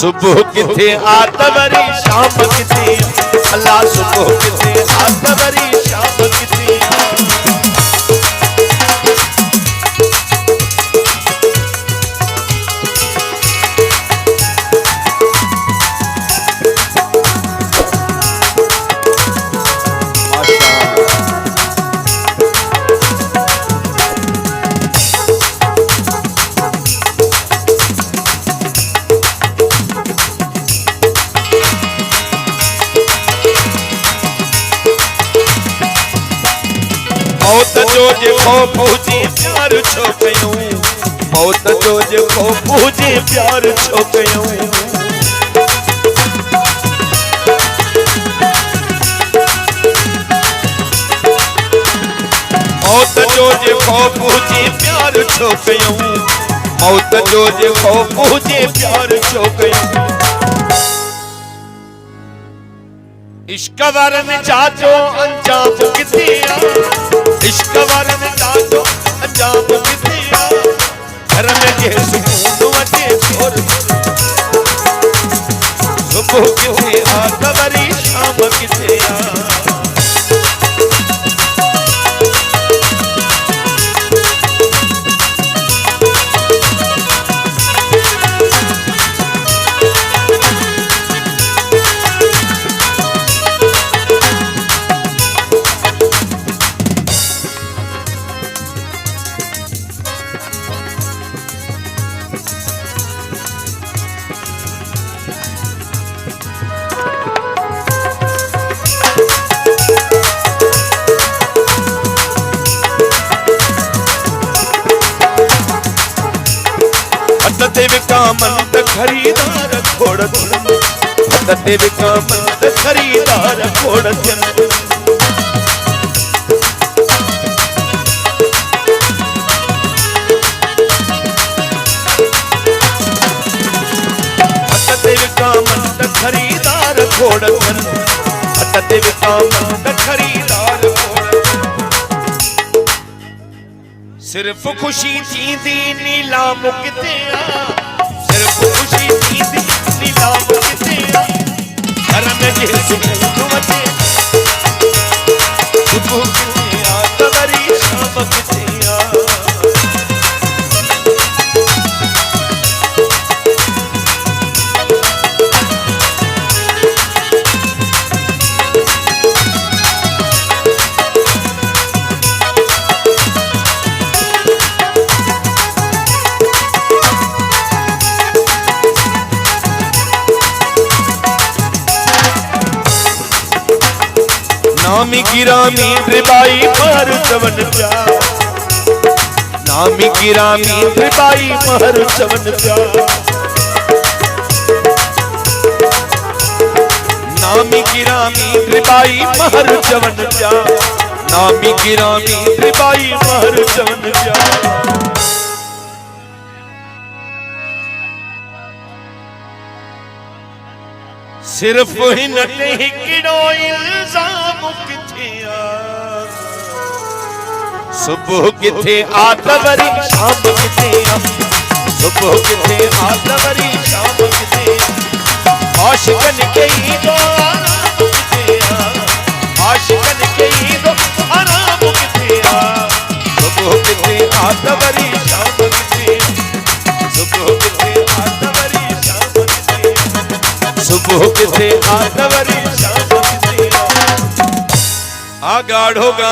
सुबह किथे आतवरी शाम किथे अल्लाह सुबह किथे आतवरी शाम किथे मौत जो जे खौफ हुजे प्यार छो कयूं मौत जो जे खौफ हुजे प्यार छो कयूं मौत जो जे खौफ हुजे प्यार छो कयूं मौत जो जे खौफ हुजे प्यार छो कयूं इश्क वार में जाचो अंजाम किथे इश्क वार में जाचो अंजाम किथे घर में जे सुकून वटे छोर सुबह किथे आतवरी शाम किथे विकामंत खरीदार खोड़थियन हदते विकामंत खरीदार खोड़थियन हदते विकामंत खरीदार खोड़थियन हदते विकामंत खरीदार सिर्फ खुशी थींदी नीलाम किथे सिर्फ खुशी थींदी नीलाम किथे घर में जे सुकून वटे सुबह किथे आतवरी शाम किथे नामी गिरामी त्रिबाई महर चवन प्यार नामी गिरामी त्रिबाई महर चवन प्यार नामी गिरामी त्रिबाई महर चवन प्यार नामी गिरामी त्रिबाई महर चवन प्यार सिर्फ हिन ते हिकिड़ो इल्जाम किथे सुबह किथे आतवरी शाम किथे सुबह किथे आतवरी शाम किथे आशिकन के ईदो आराम किथे आशिकन के ईदो आराम किथे सुबह किथे आतवरी शाम किथे सुबह किथे आतवरी शाम किथे सुबह किथे आतवरी शाम किथे आगाढ़ो